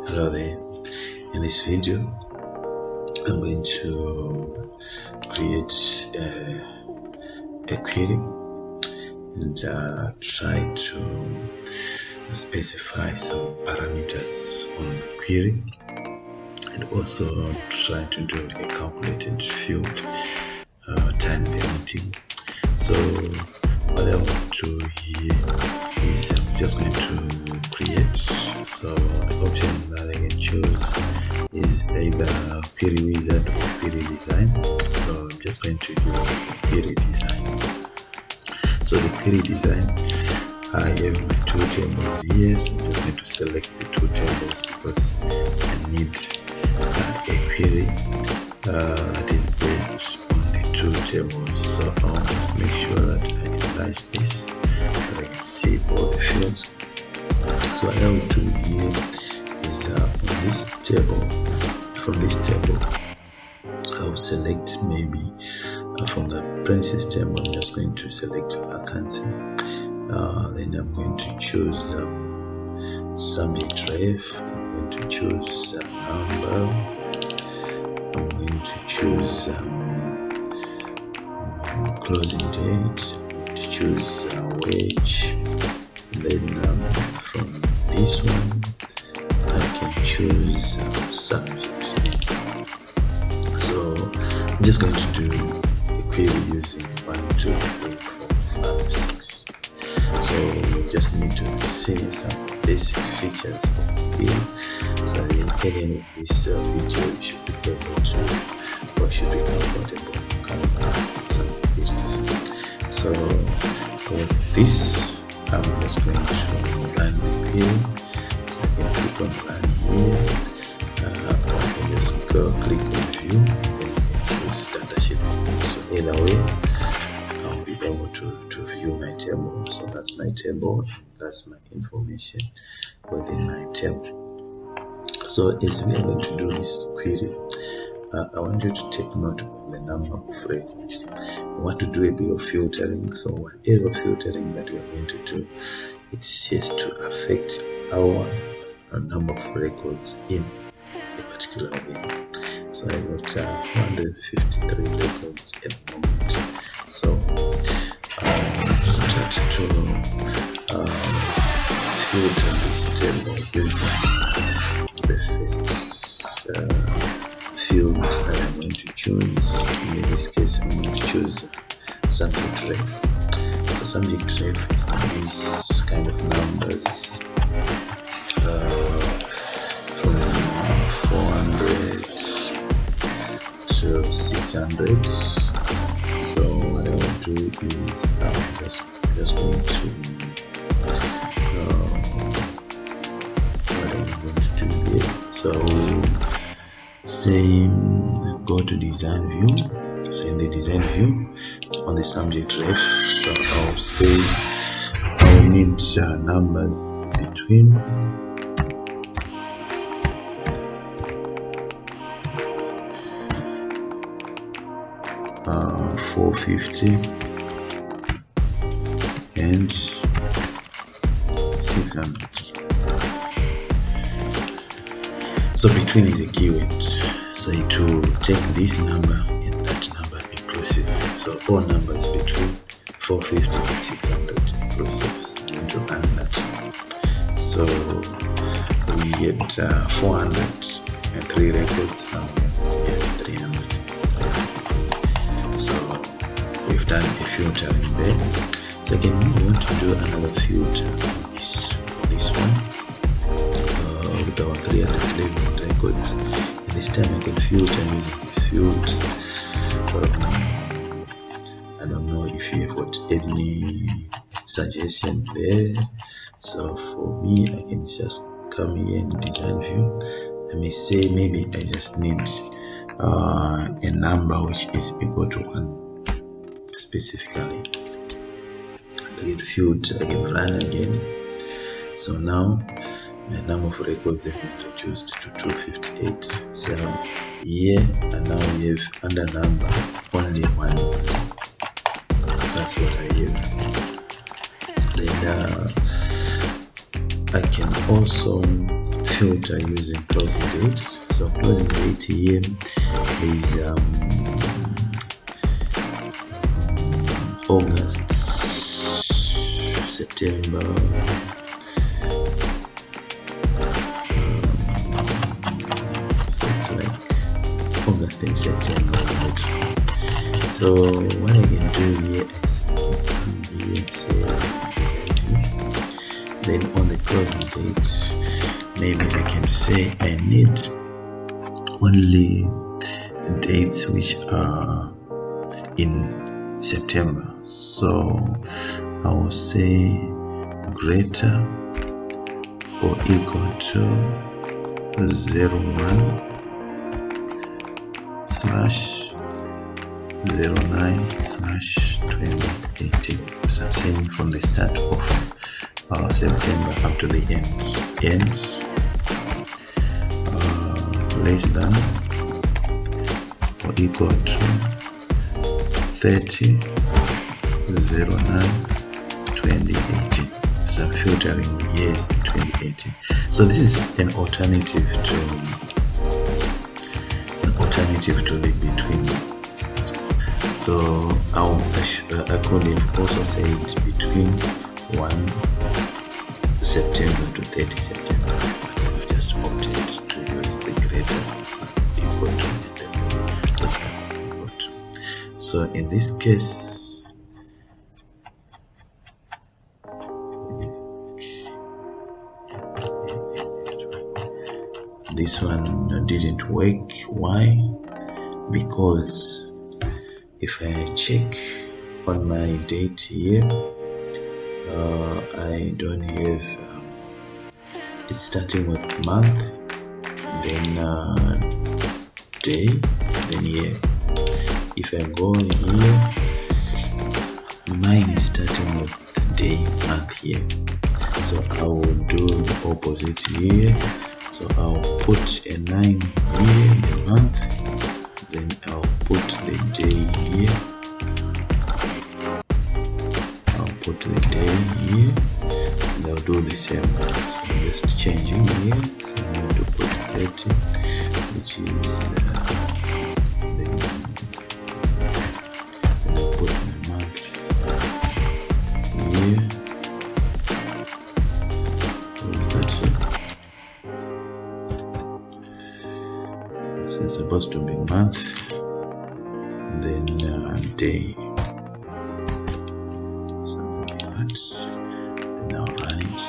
Hello there. In this video I'm going to create a query and try to specify some parameters on the query, and also try to do a calculated field time permitting. So what I want to do here is I'm just going to create. So the option that I can choose is either query wizard or query design. So I'm just going to use the query design. So the query design, I have my two tables here, so I'm just going to select the two tables because I need a query that is based on the two tables. So I'll just make sure that I enlarge this so that I can see all the fields. So what I will do here is on this table, from this table I will select maybe from the premises table. I'm just going to select vacancy. Then I'm going to choose subject ref. I'm going to choose number. I'm going to choose closing date. I'm going to choose wage. Then from this one I can choose subject. So I'm just going to do a query using 1, 2, 3, 4, 5, 6. So you just need to see some basic features of the query, so that in any of this video you should be able to, or should be comfortable with some features. So with this, I'm just going to run the query. So I can click on run here, or I can just go click on view, then I can choose standard sheet. So either way I'll be able to view my table. So that's my table, that's my information within my table. So as we are going to do this query, I want you to take note of the number of records. We want to do a bit of filtering, so whatever filtering that we are going to do, it has to affect our number of records in a particular way. So I got 453 records at the moment. So start to filter this table using the first field that I'm going to choose. In this case, I'm going to choose subject ref. So subject ref is kind of numbers from 400 to 600. So what I will do is I'm just going to what I'm going to do here. So same, go to design view. So in the design view, on the subject ref, so I'll say I'll need numbers between 450 and 600. So between is a keyword, so it will take this number and that number inclusive. So all numbers between 450 and 600 inclusive. So I'm going to run that. So we get 403 records, now we have 300. So we've done a filtering there. So again, we want to do another filter on this one with our 311 records. And this time I can filter using this field. I don't know if you have got any suggestion there. So for me, I can just come here in design view. I may say maybe I just need a number which is equal to 1 specifically. I get field, I can run again. So now my number of records have been reduced to 258. So here and now we have under number only 1. That's what I have. Then I can also filter using closing dates. So closing date here is August, September, so it's like August and September, right? So what I can do here is then on the closing date, maybe I can say I need only dates which are in September. So I will say greater or equal to 01/09/2018. So I'm saying from the start of September up to the end, less than or equal to 30/09/2018. So I'm filtering the years in 2018. So this is an alternative to the between. So I could also say it's between 1 September to 30 September, but I've just opted to use the greater equal to and then less than equal to. So in this case, this one didn't work. Why? Because if I check on my date here, I don't have it's starting with month, then day, then year. If I go here, mine is starting with day, month here. So I will do the opposite here. So I'll put a 9 here, the month, then I'll put the day here. I'll put the day here, and I'll do the same. So I'm just changing here. So I'm going to put 30, which is then I'll put my month here. So it's supposed to be month, then day, something like that. Then I'll run it.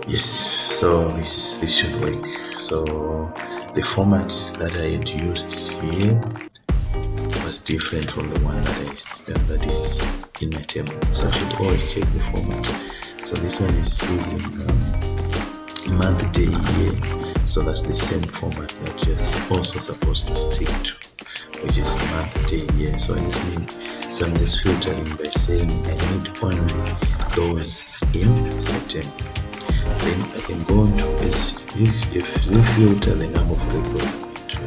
Yes, so this should work. So the format that I had used here was different from the one that is in my table. So I should always check the format. So this one is using month, day, year. So that's the same format that you're also supposed to stick to, which is month, day, year. So I'm just filtering by saying I need only those in September. Then I can go on to if you filter the number of records I'm going to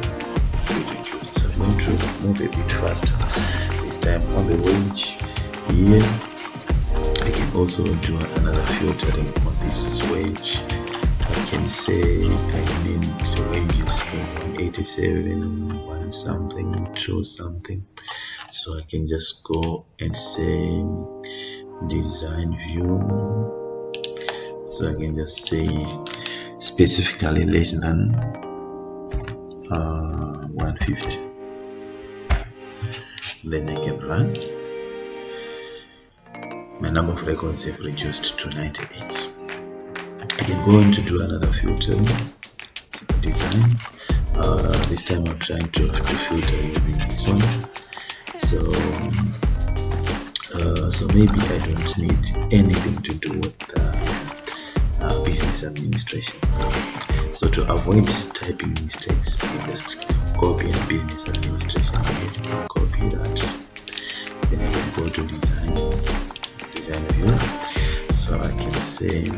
reduce. So I'm going to move a bit faster. This time on the wage year, I can also do another filtering on this wage. I can say I need wages from 87, 1 something, 2 something. So I can just go and say design view. So I can just say specifically less than 150. Then I can run. My number of records have reduced to 98. I can go on to do another filtering. So design. This time I'm trying to filter using this one. So maybe I don't need anything to do with business administration. So to avoid typing mistakes, I just copy and business administration. I can copy that. Then I can go to design view. So I can say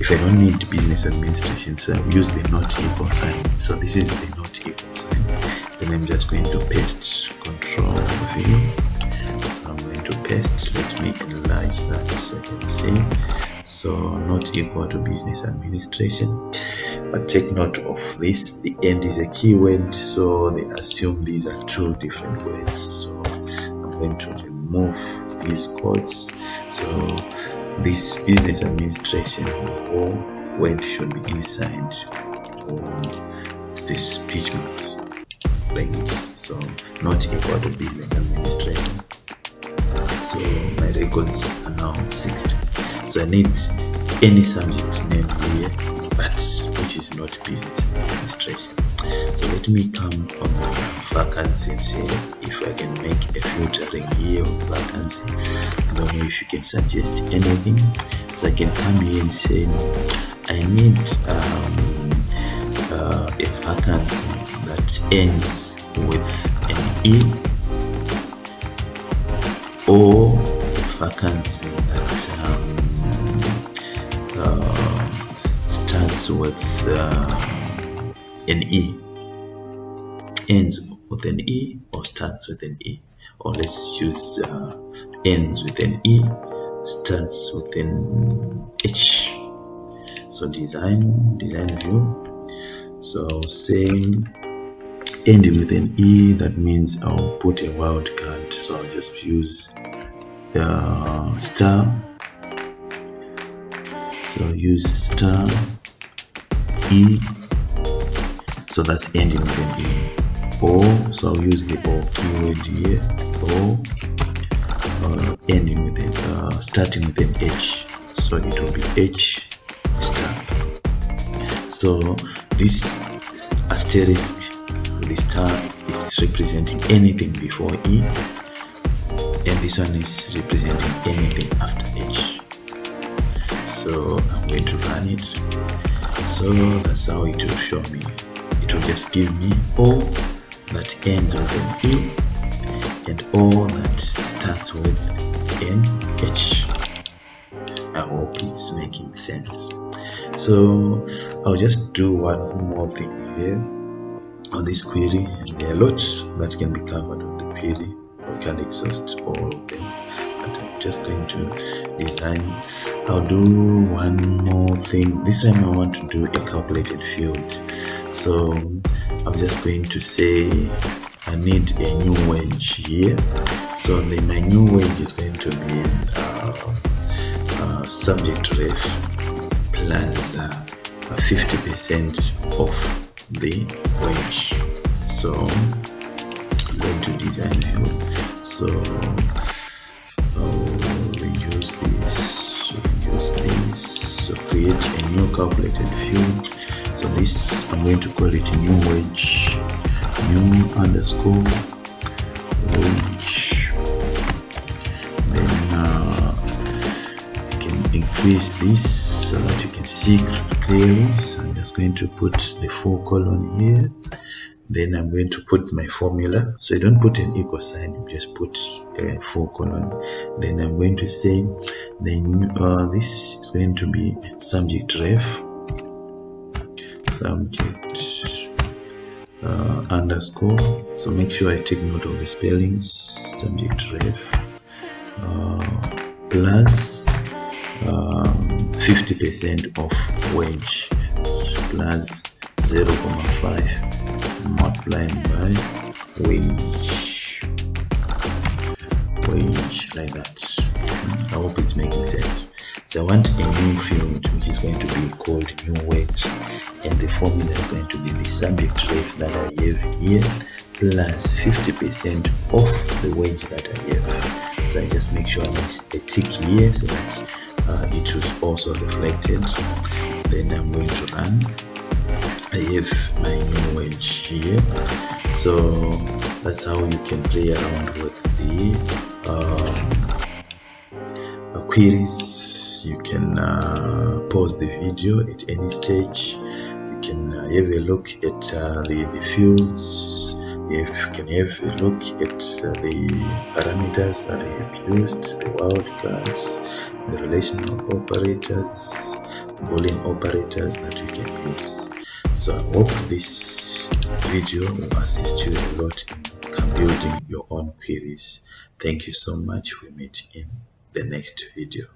if I don't need business administration, so I'll use the not equal sign. So this is the not equal sign. Then I'm just going to paste Control V. So I'm going to paste. Let me enlarge that so I can see. so not equal to business administration. But take note of this, the end is a keyword, so they assume these are two different words. So I'm going to remove these quotes. So this business administration, the whole word should be inside the speech marks like this, so not equal to business administration. So my records are now 60. So I need any subject name here, but which is not business administration. So let me come on vacancy and say if I can make a filtering here on vacancy. I don't know if you can suggest anything. So I can come here and say I need a vacancy that ends with an E, or vacancy that starts with an E, ends with an E, or starts with an E. Or let's use ends with an E, starts with an H. So design view. So saying ending with an E, that means I'll put a wildcard. So I'll just use star. So use star E. So that's ending with an E. O. So I'll use the O keyword here. O. Ending with an starting with an H. So it will be H star. So this asterisk, the star is representing anything before E, and this one is representing anything after H. So I'm going to run it. So that's how it will show me. It will just give me O that ends with an E and O that starts with an H. I hope it's making sense. So I'll just do one more thing here on this query, and there are lots that can be covered on the query. I can't exhaust all of them, but I'm just going to design. I'll do one more thing. This time I want to do a calculated field. So I'm just going to say I need a new wage here. So then my new wage is going to be subject ref plus 50% of the wage. So I'm going to design view. So I'll reduce this, so create a new calculated field. So this I'm going to call it new wage, new underscore wage. Then I can increase this so that you can see clearly. So I'm just going to put the 4 colon here. Then I'm going to put my formula. So you don't put an equal sign, you just put a 4 colon. Then I'm going to say then this is going to be subject ref, subject underscore. So make sure I take note of the spellings. Subject ref plus 50% of wage plus 0.5 multiplied by wage like that. I hope it's making sense. So I want a new field which is going to be called new wage, and the formula is going to be the subject ref that I have here plus 50% of the wage that I have. So I just make sure I make a tick here so that it was also reflected. Then I'm going to run. I have my new wage here. So that's how you can play around with the queries. You can pause the video at any stage. You can have a look at the fields. You can have a look at the parameters that I have used, the wildcards, the relational operators, Boolean operators that you can use. So I hope this video will assist you a lot in building your own queries. Thank you so much. We meet in the next video.